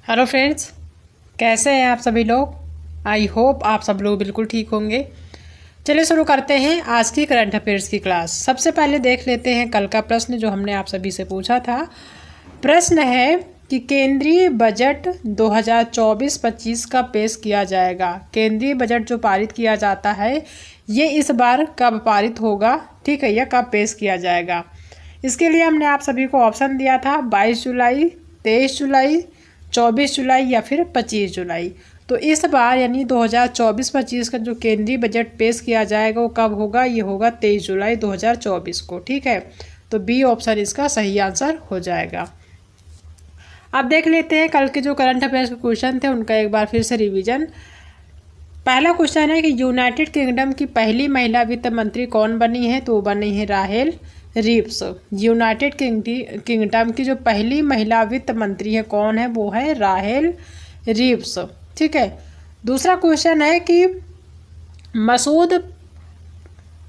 Hello friends, कैसे हैं आप सभी लोग। आई होप आप सब लोग बिल्कुल ठीक होंगे। चलिए शुरू करते हैं आज की करंट अफेयर्स की क्लास। सबसे पहले देख लेते हैं कल का प्रश्न जो हमने आप सभी से पूछा था। प्रश्न है कि केंद्रीय बजट 2024-25 का पेश किया जाएगा। केंद्रीय बजट जो पारित किया जाता है ये इस बार कब पारित होगा, ठीक है, यह कब पेश किया जाएगा। इसके लिए हमने आप सभी को ऑप्शन दिया था 22 जुलाई, 23 जुलाई, 24 जुलाई या फिर 25 जुलाई। तो इस बार यानी 2024-25 का जो केंद्रीय बजट पेश किया जाएगा वो कब होगा, ये होगा 23 जुलाई 2024 को, ठीक है। तो बी ऑप्शन इसका सही आंसर हो जाएगा। अब देख लेते हैं कल के जो करंट अफेयर्स के क्वेश्चन थे उनका एक बार फिर से रिवीजन। पहला क्वेश्चन है कि यूनाइटेड किंगडम की पहली महिला वित्त मंत्री कौन बनी है, तो वो बनी है राहेल रीव्स। यूनाइटेड किंगडम की जो पहली महिला वित्त मंत्री है कौन है, वो है राहेल रीव्स, ठीक है। दूसरा क्वेश्चन है कि मसूद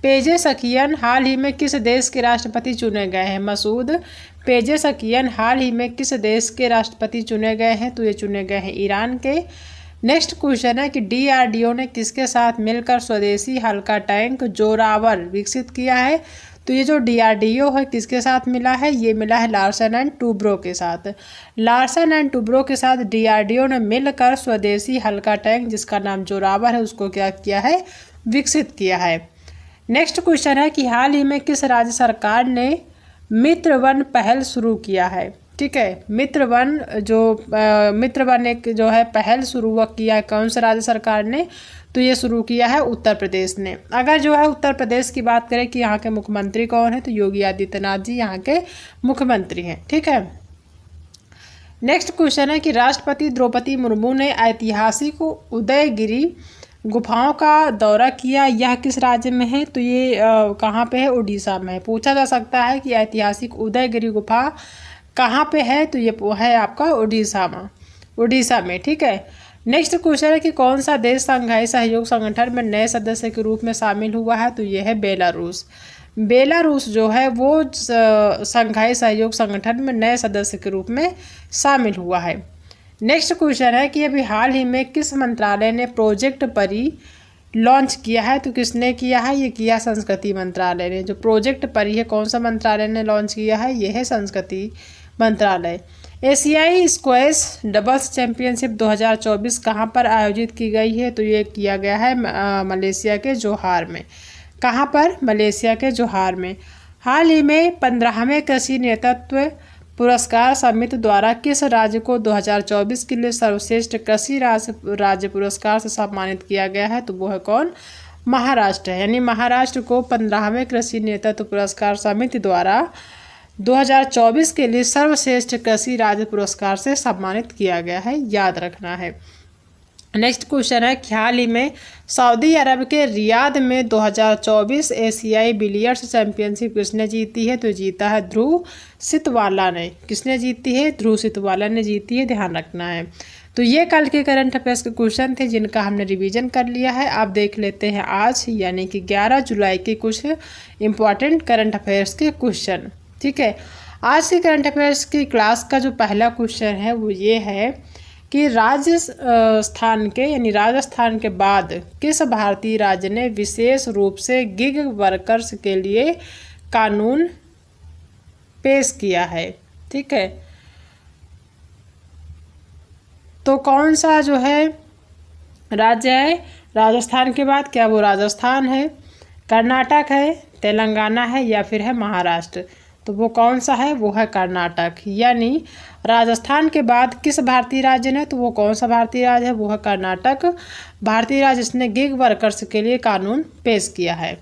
पेजेशकियन हाल ही में किस देश के राष्ट्रपति चुने गए हैं। मसूद पेजेशकियन हाल ही में किस देश के राष्ट्रपति चुने गए हैं, तो ये चुने गए हैं ईरान के। नेक्स्ट क्वेश्चन है कि डीआरडीओ ने किसके साथ मिलकर स्वदेशी हल्का टैंक जोरावर विकसित किया है, तो ये जो डीआरडीओ है किसके साथ मिला है, ये मिला है लार्सन एंड टूब्रो के साथ। लार्सन एंड टूब्रो के साथ डीआरडीओ ने मिलकर स्वदेशी हल्का टैंक जिसका नाम जोरावर है उसको क्या किया है, विकसित किया है। नेक्स्ट क्वेश्चन है कि हाल ही में किस राज्य सरकार ने मित्र वन पहल शुरू किया है, ठीक है। मित्र वन एक जो है पहल शुरू किया है, कौन सा राज्य सरकार ने, तो ये शुरू किया है उत्तर प्रदेश ने। अगर जो है उत्तर प्रदेश की बात करें कि यहाँ के मुख्यमंत्री कौन है, तो योगी आदित्यनाथ जी यहाँ के मुख्यमंत्री हैं, ठीक है। नेक्स्ट क्वेश्चन है कि राष्ट्रपति द्रौपदी मुर्मू ने ऐतिहासिक उदयगिरी गुफाओं का दौरा किया, यह किस राज्य में है, तो ये कहाँ पे है, उड़ीसा में है। पूछा जा सकता है कि ऐतिहासिक उदयगिरी गुफा कहाँ पे है, तो ये है आपका उड़ीसा में, ठीक है। नेक्स्ट क्वेश्चन है कि कौन सा देश शंघाई सहयोग संगठन में नए सदस्य के रूप में शामिल हुआ है, तो ये है बेलारूस। बेलारूस जो है वो शंघाई सहयोग संगठन में नए सदस्य के रूप में शामिल हुआ है। नेक्स्ट क्वेश्चन है कि अभी हाल ही में किस मंत्रालय ने प्रोजेक्ट परी लॉन्च किया है, तो किसने किया है, ये किया संस्कृति मंत्रालय ने। जो प्रोजेक्ट परी है कौन सा मंत्रालय ने लॉन्च किया है, ये है संस्कृति मंत्रालय। एशियाई स्क्वैश डबल्स चैंपियनशिप 2024 कहाँ पर आयोजित की गई है, तो ये किया गया है मलेशिया के जोहार में। कहाँ पर, मलेशिया के जोहार में। हाल ही में 15वें कृषि नेतृत्व पुरस्कार समिति द्वारा किस राज्य को 2024 के लिए सर्वश्रेष्ठ कृषि राज्य पुरस्कार से सम्मानित किया गया है, तो वो है कौन, महाराष्ट्र है। यानी महाराष्ट्र को 15वें कृषि नेतृत्व पुरस्कार समिति द्वारा 2024 के लिए सर्वश्रेष्ठ कृषि राज्य पुरस्कार से सम्मानित किया गया है, याद रखना है। नेक्स्ट क्वेश्चन है कि हाल ही में सऊदी अरब के रियाद में 2024 एशियाई बिलियर्ड्स चैंपियनशिप किसने जीती है, तो जीता है ध्रुव सितवाला ने। किसने जीती है, ध्रुव सितवाला ने जीती है, ध्यान रखना है। तो ये कल के करंट अफेयर्स के क्वेश्चन थे जिनका हमने रिवीजन कर लिया है। आप देख लेते हैं आज यानी कि 11 जुलाई के कुछ इम्पॉर्टेंट करंट अफेयर्स के क्वेश्चन, ठीक है। आज के करंट अफेयर्स की क्लास का जो पहला क्वेश्चन है वो ये है कि राजस्थान के बाद किस भारतीय राज्य ने विशेष रूप से गिग वर्कर्स के लिए कानून पेश किया है, ठीक है। तो कौन सा जो है राज्य है राजस्थान के बाद, क्या वो राजस्थान है, कर्नाटक है, तेलंगाना है या फिर है महाराष्ट्र, तो वो कौन सा है, वो है कर्नाटक। यानी राजस्थान के बाद किस भारतीय राज्य ने, तो वो कौन सा भारतीय राज्य है, वो है कर्नाटक भारतीय राज्य जिसने गिग वर्कर्स के लिए कानून पेश किया है।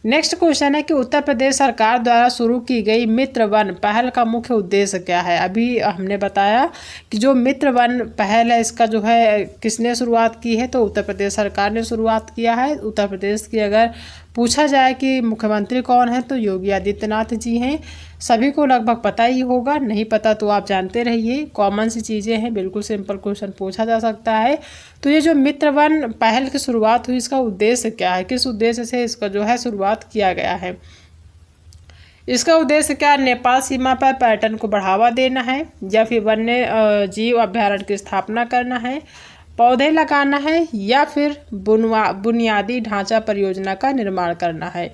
नेक्स्ट क्वेश्चन है कि उत्तर प्रदेश सरकार द्वारा शुरू की गई मित्र वन पहल का मुख्य उद्देश्य क्या है। अभी हमने बताया कि जो मित्र वन पहल है इसका जो है किसने शुरुआत की है, तो उत्तर प्रदेश सरकार ने शुरुआत किया है। उत्तर प्रदेश की अगर पूछा जाए कि मुख्यमंत्री कौन है, तो योगी आदित्यनाथ जी हैं। सभी को लगभग पता ही होगा, नहीं पता तो आप जानते रहिए, कॉमन सी चीज़ें हैं, बिल्कुल सिंपल क्वेश्चन पूछा जा सकता है। तो ये जो मित्र वन पहल की शुरुआत हुई इसका उद्देश्य क्या है, किस उद्देश्य से इसका जो है शुरुआत किया गया है। इसका उद्देश्य क्या, नेपाल सीमा पर पर्यटन को बढ़ावा देना है, या फिर वन्य जीव अभ्यारण्य की स्थापना करना है, पौधे लगाना है, या फिर बुनियादी ढांचा परियोजना का निर्माण करना है।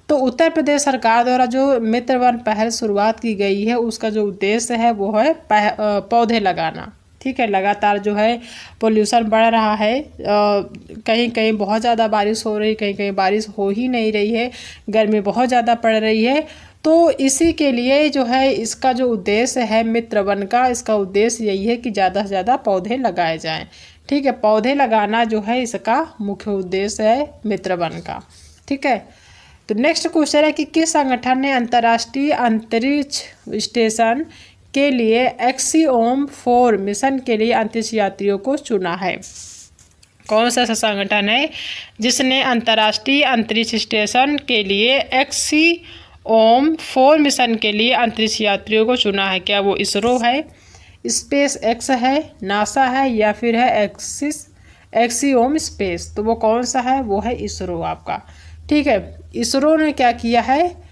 तो उत्तर प्रदेश सरकार द्वारा जो मित्र वन पहल शुरुआत की गई है उसका जो उद्देश्य है वो है पौधे लगाना। ठीक है, लगातार जो है पोल्यूशन बढ़ रहा है, कहीं कहीं बहुत ज़्यादा बारिश हो रही, कहीं कहीं बारिश हो ही नहीं रही है, गर्मी बहुत ज़्यादा पड़ रही है। तो इसी के लिए जो है इसका जो उद्देश्य है मित्र वन का, इसका उद्देश्य यही है कि ज़्यादा से ज़्यादा पौधे लगाए जाएं। ठीक है, पौधे लगाना जो है इसका मुख्य उद्देश्य है मित्र वन का। ठीक है, तो नेक्स्ट क्वेश्चन है कि किस संगठन ने अंतर्राष्ट्रीय अंतरिक्ष स्टेशन के लिए एक्सियोम 4 मिशन के लिए अंतरिक्ष यात्रियों को चुना है? कौन सा ऐसा संगठन है जिसने अंतर्राष्ट्रीय अंतरिक्ष स्टेशन के लिए एक्सियोम 4 मिशन के लिए अंतरिक्ष यात्रियों को चुना है? क्या वो इसरो है, स्पेस एक्स है, नासा है, या फिर है एक्सियोम स्पेस? तो वो कौन सा है? वो है इसरो आपका। ठीक है, इसरो ने क्या किया है,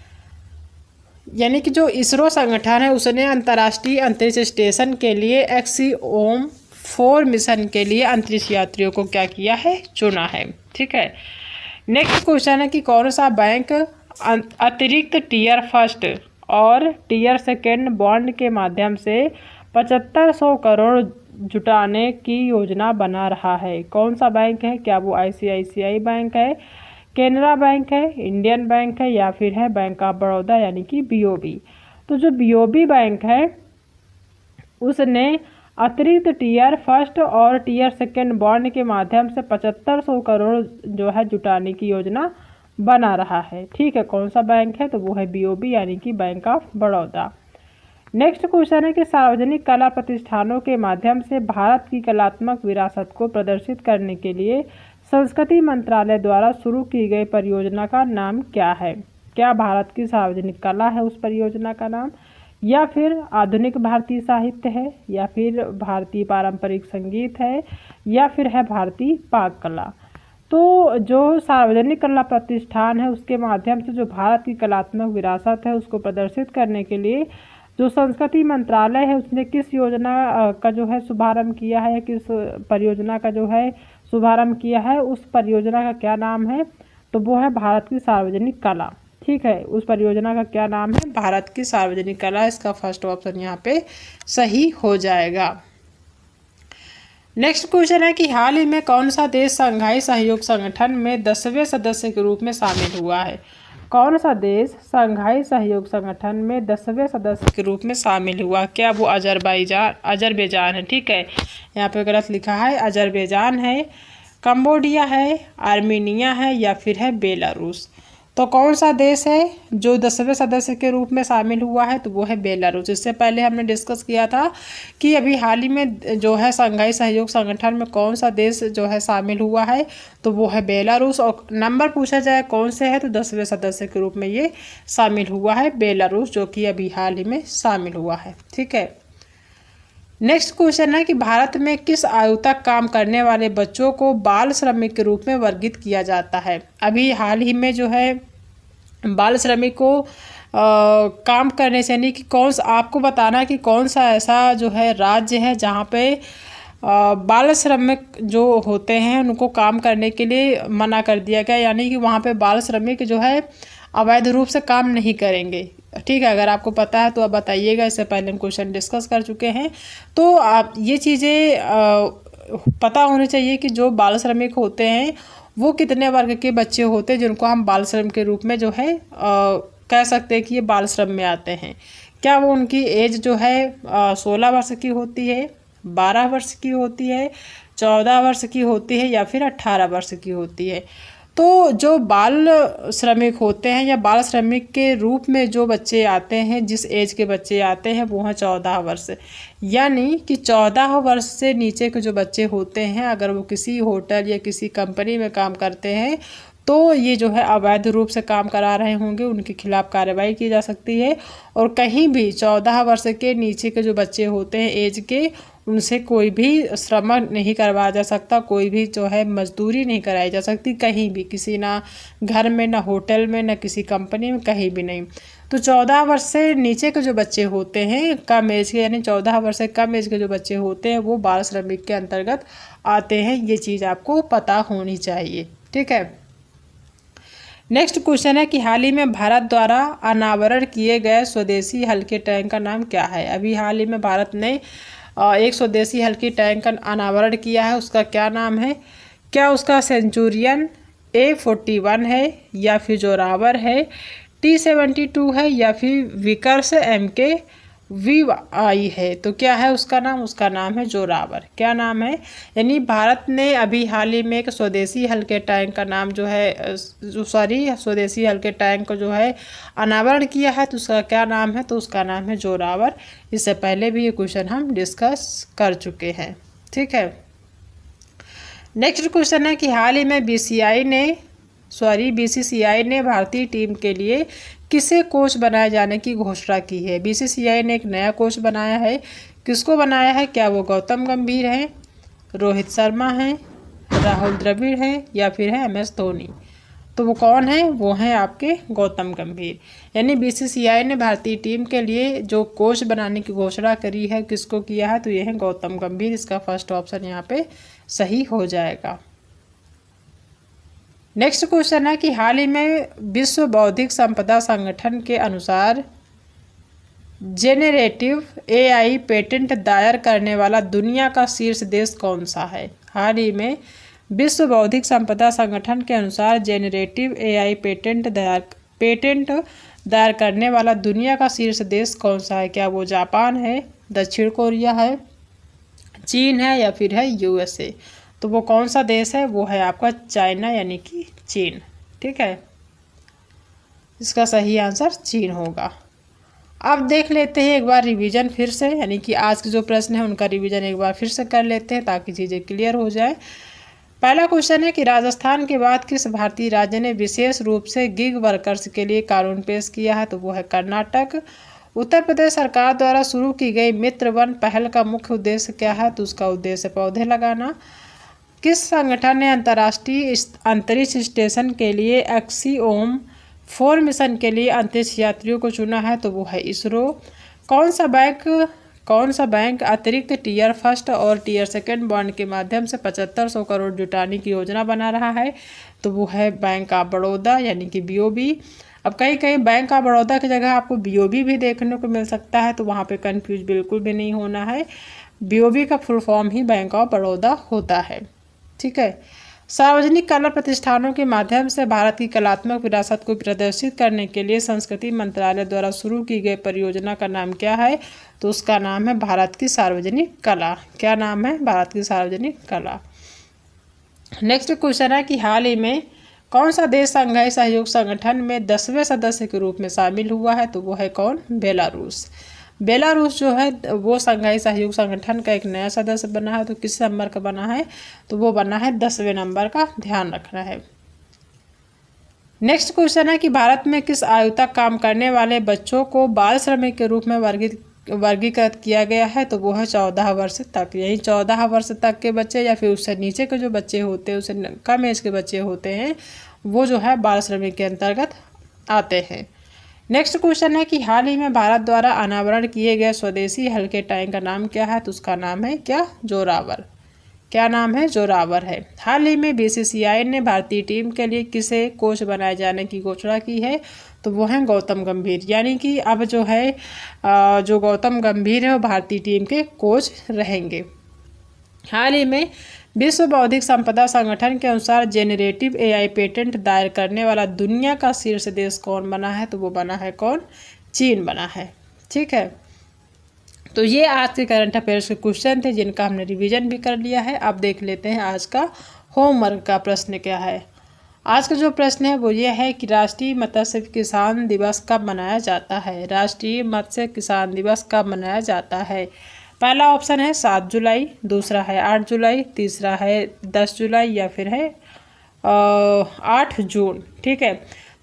यानी कि जो इसरो संगठन है उसने अंतर्राष्ट्रीय अंतरिक्ष स्टेशन के लिए एक्सियोम 4 मिशन के लिए अंतरिक्ष यात्रियों को क्या किया है? चुना है। ठीक है, नेक्स्ट क्वेश्चन है कि कौन सा बैंक अतिरिक्त टीयर फर्स्ट और टीयर सेकेंड बॉन्ड के माध्यम से 7500 करोड़ जुटाने की योजना बना रहा है? कौन सा बैंक है? क्या वो ICICI बैंक है, केनरा बैंक है, इंडियन बैंक है, या फिर है बैंक ऑफ बड़ौदा यानी कि BOB? तो जो BOB बैंक है उसने अतिरिक्त टीयर फर्स्ट और टीयर सेकेंड बॉन्ड के माध्यम से 7500 करोड़ जो है जुटाने की योजना बना रहा है। ठीक है, कौन सा बैंक है? तो वो है BOB यानी कि bank of Baroda. Next question है कि सार्वजनिक कला प्रतिष्ठानों के माध्यम से भारत की कलात्मक विरासत को प्रदर्शित करने के लिए संस्कृति मंत्रालय द्वारा शुरू की गई परियोजना का नाम क्या है? क्या भारत की सार्वजनिक कला है उस परियोजना का नाम, या फिर आधुनिक भारतीय साहित्य है, या फिर भारतीय पारंपरिक संगीत है, या फिर है भारतीय पाक कला? तो जो सार्वजनिक कला प्रतिष्ठान है उसके माध्यम से जो भारत की कलात्मक विरासत है उसको प्रदर्शित करने के लिए जो संस्कृति मंत्रालय है उसने किस योजना का जो है शुभारंभ किया है, किस परियोजना का जो है शुभारंभ किया है, उस परियोजना का क्या नाम है? तो वो है भारत की सार्वजनिक कला। ठीक है, उस परियोजना का क्या नाम है? भारत की सार्वजनिक कला। इसका फर्स्ट ऑप्शन यहाँ पे सही हो जाएगा। नेक्स्ट क्वेश्चन है कि हाल ही में कौन सा देश शंघाई सहयोग संगठन में 10वें सदस्य के रूप में शामिल हुआ है? कौन सा देश शंघाई सहयोग संगठन में 10वें सदस्य के रूप में शामिल हुआ? क्या वो अजरबैजान है? ठीक है, यहाँ पे गलत लिखा है, अजरबैजान है, कंबोडिया है, आर्मीनिया है, या फिर है बेलारूस? तो कौन सा देश है जो 10वें सदस्य के रूप में शामिल हुआ है? तो वो है बेलारूस। इससे पहले हमने डिस्कस किया था कि अभी हाल ही में जो है शंघाई सहयोग संगठन में कौन सा देश जो है शामिल हुआ है, तो वो है बेलारूस। और नंबर पूछा जाए कौन से है, तो 10वें सदस्य के रूप में ये शामिल हुआ है बेलारूस, जो कि अभी हाल ही में शामिल हुआ है। ठीक है, नेक्स्ट क्वेश्चन है कि भारत में किस आयु तक काम करने वाले बच्चों को बाल श्रमिक के रूप में वर्गीकृत किया जाता है? अभी हाल ही में जो है बाल श्रमिक को काम करने से, यानी कि आपको बताना कि कौन सा ऐसा जो है राज्य है जहाँ पे बाल श्रमिक जो होते हैं उनको काम करने के लिए मना कर दिया गया, यानी कि वहाँ पे बाल श्रमिक जो है अवैध रूप से काम नहीं करेंगे। ठीक है, अगर आपको पता है तो आप बताइएगा, इससे पहले हम क्वेश्चन डिस्कस कर चुके हैं। तो आप ये चीज़ें पता होनी चाहिए कि जो बाल श्रमिक होते हैं वो कितने वर्ग के बच्चे होते हैं जिनको हम बाल श्रम के रूप में जो है कह सकते हैं कि ये बाल श्रम में आते हैं। क्या वो उनकी एज जो है 16 वर्ष की होती है, 12 वर्ष की होती है, 14 वर्ष की होती है, या फिर 18 वर्ष की होती है? तो जो बाल श्रमिक होते हैं या बाल श्रमिक के रूप में जो बच्चे आते हैं, जिस एज के बच्चे आते हैं वो हैं 14 वर्ष। यानी कि 14 वर्ष से नीचे के जो बच्चे होते हैं, अगर वो किसी होटल या किसी कंपनी में काम करते हैं तो ये जो है अवैध रूप से काम करा रहे होंगे, उनके खिलाफ कार्रवाई की जा सकती है। और कहीं भी 14 वर्ष के नीचे के जो बच्चे होते हैं एज के, उनसे कोई भी श्रम नहीं करवाया जा सकता, कोई भी जो है मजदूरी नहीं कराई जा सकती कहीं भी, किसी ना घर में, ना होटल में, ना किसी कंपनी में, कहीं भी नहीं। तो 14 वर्ष से नीचे के जो बच्चे होते हैं कम एज के, यानी 14 वर्ष से कम एज के जो बच्चे होते हैं वो बाल श्रमिक के अंतर्गत आते हैं। ये चीज़ आपको पता होनी चाहिए, ठीक है। नेक्स्ट क्वेश्चन है कि हाल ही में भारत द्वारा अनावरण किए गए स्वदेशी हल्के टैंक का नाम क्या है। अभी हाल ही में भारत ने एक स्वदेशी हल्की टैंक का अनावरण किया है, उसका क्या नाम है? क्या उसका सेंचुरियन A41 है, या फिर जोरावर है, T72 है, या फिर विकर्स MKVI है? तो क्या है उसका नाम? उसका नाम है जोरावर। क्या नाम है? यानी भारत ने अभी हाल ही में एक स्वदेशी हल्के टैंक का नाम जो है स्वदेशी हल्के टैंक को जो है अनावरण किया है, तो उसका क्या नाम है? तो उसका नाम है जोरावर। इससे पहले भी ये क्वेश्चन हम डिस्कस कर चुके हैं, ठीक है। नेक्स्ट क्वेश्चन है कि हाल ही में BCCI ने भारतीय टीम के लिए किसे कोच बनाए जाने की घोषणा की है। BCCI ने एक नया कोच बनाया है, किसको बनाया है? क्या वो गौतम गंभीर हैं, रोहित शर्मा हैं, राहुल द्रविड़ हैं, या फिर है MS धोनी? तो वो कौन है? वो हैं आपके गौतम गंभीर। यानी BCCI ने भारतीय टीम के लिए जो कोच बनाने की घोषणा करी है, किसको किया है? तो ये है गौतम गंभीर। इसका फर्स्ट ऑप्शन यहाँ पे सही हो जाएगा। नेक्स्ट क्वेश्चन है कि हाल ही में विश्व बौद्धिक संपदा संगठन के अनुसार जेनरेटिव AI पेटेंट दायर करने वाला दुनिया का शीर्ष देश कौन सा है? हाल ही में विश्व बौद्धिक संपदा संगठन के अनुसार जेनरेटिव AI पेटेंट दायर करने वाला दुनिया का शीर्ष देश कौन सा है? क्या वो जापान है, दक्षिण कोरिया है, चीन है, या फिर है USA? तो वो कौन सा देश है? वो है आपका चाइना, यानी कि चीन, ठीक है। इसका सही आंसर चीन होगा। अब देख लेते हैं एक बार रिवीजन फिर से, यानी कि आज के जो प्रश्न है उनका रिवीजन एक बार फिर से कर लेते हैं ताकि चीज़ें क्लियर हो जाए। पहला क्वेश्चन है कि राजस्थान के बाद किस भारतीय राज्य ने विशेष रूप से गिग वर्कर्स के लिए कानून पेश किया है? तो वो है कर्नाटक। उत्तर प्रदेश सरकार द्वारा शुरू की गई मित्र वन पहल का मुख्य उद्देश्य क्या है? तो उसका उद्देश्य पौधे लगाना। किस संगठन ने अंतर्राष्ट्रीय अंतरिक्ष स्टेशन के लिए एक्सियोम 4 मिशन के लिए अंतरिक्ष यात्रियों को चुना है? तो वो है इसरो। कौन सा बैंक अतिरिक्त टियर फर्स्ट और टियर सेकंड बॉन्ड के माध्यम से 7500 करोड़ जुटाने की योजना बना रहा है? तो वो है बैंक ऑफ बड़ौदा, यानी कि BOB। अब कहीं बैंक ऑफ बड़ौदा की जगह आपको BOB भी देखने को मिल सकता है, तो वहाँ पे कंफ्यूज बिल्कुल भी नहीं होना है। BOB का full form he bank of Baroda होता है, ठीक है। सार्वजनिक कला प्रतिष्ठानों के माध्यम से भारत की कलात्मक विरासत को प्रदर्शित करने के लिए संस्कृति मंत्रालय द्वारा शुरू की गई परियोजना का नाम क्या है? तो उसका नाम है भारत की सार्वजनिक कला। क्या नाम है? भारत की सार्वजनिक कला। नेक्स्ट क्वेश्चन है कि हाल ही में कौन सा देश शंघाई सहयोग संगठन में 10वें सदस्य के रूप में शामिल हुआ है? तो वो है कौन? बेलारूस। बेलारूस जो है वो शंघाई सहयोग संगठन का एक नया सदस्य बना है। तो किस नंबर का बना है? तो वो बना है 10वें नंबर का, ध्यान रखना है। नेक्स्ट क्वेश्चन है कि भारत में किस आयु तक काम करने वाले बच्चों को बाल श्रमिक के रूप में वर्गीकृत किया गया है? तो वो है 14 वर्ष तक। यही 14 वर्ष तक के बच्चे या फिर उससे नीचे के जो बच्चे होते हैं, उससे कम एज के बच्चे होते हैं, वो जो है बाल श्रमिक के अंतर्गत आते हैं। नेक्स्ट क्वेश्चन है कि हाल ही में भारत द्वारा अनावरण किए गए स्वदेशी हल्के टैंक का नाम क्या है? तो उसका नाम है क्या? जोरावर। क्या नाम है? जोरावर है। हाल ही में BCCI ने भारतीय टीम के लिए किसे कोच बनाए जाने की घोषणा की है? तो वो हैं गौतम गंभीर। यानी कि अब जो है जो गौतम गंभीर है वो भारतीय टीम के कोच रहेंगे। हाल ही में विश्व बौद्धिक संपदा संगठन के अनुसार जेनरेटिव AI पेटेंट दायर करने वाला दुनिया का शीर्ष देश कौन बना है? तो वो बना है कौन? चीन बना है, ठीक है। तो ये आज के करंट अफेयर्स के क्वेश्चन थे जिनका हमने रिवीजन भी कर लिया है। अब देख लेते हैं आज का होमवर्क का प्रश्न क्या है। आज का जो प्रश्न है वो ये है कि राष्ट्रीय मत्स्य किसान दिवस कब मनाया जाता है? राष्ट्रीय मत्स्य किसान दिवस कब मनाया जाता है? पहला ऑप्शन है 7 जुलाई, दूसरा है 8 जुलाई, तीसरा है 10 जुलाई, या फिर है 8 जून, ठीक है।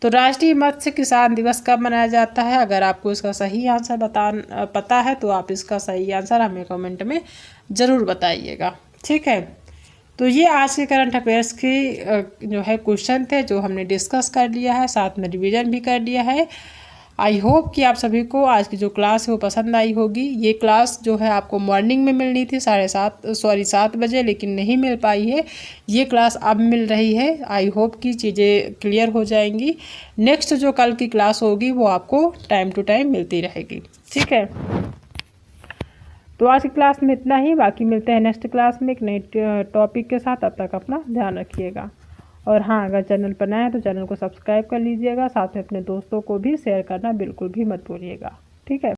तो राष्ट्रीय मत्स्य किसान दिवस कब मनाया जाता है? अगर आपको इसका सही आंसर पता है तो आप इसका सही आंसर हमें कमेंट में ज़रूर बताइएगा। ठीक है, तो ये आज के करंट अफेयर्स की जो है क्वेश्चन थे जो हमने डिस्कस कर लिया है, साथ में रिवीजन भी कर लिया है। आई होप कि आप सभी को आज की जो क्लास है वो पसंद आई होगी। ये क्लास जो है आपको मॉर्निंग में मिलनी थी 7 बजे, लेकिन नहीं मिल पाई है। ये क्लास अब मिल रही है। आई होप कि चीज़ें क्लियर हो जाएंगी। नेक्स्ट जो कल की क्लास होगी वो आपको टाइम टू टाइम मिलती रहेगी। ठीक है, तो आज की क्लास में इतना ही। बाकी मिलते हैं नेक्स्ट क्लास में एक नए टॉपिक के साथ। तब तक अपना ध्यान रखिएगा। और हाँ, अगर चैनल पर नया है तो चैनल को सब्सक्राइब कर लीजिएगा, साथ में अपने दोस्तों को भी शेयर करना बिल्कुल भी मत भूलिएगा। ठीक है।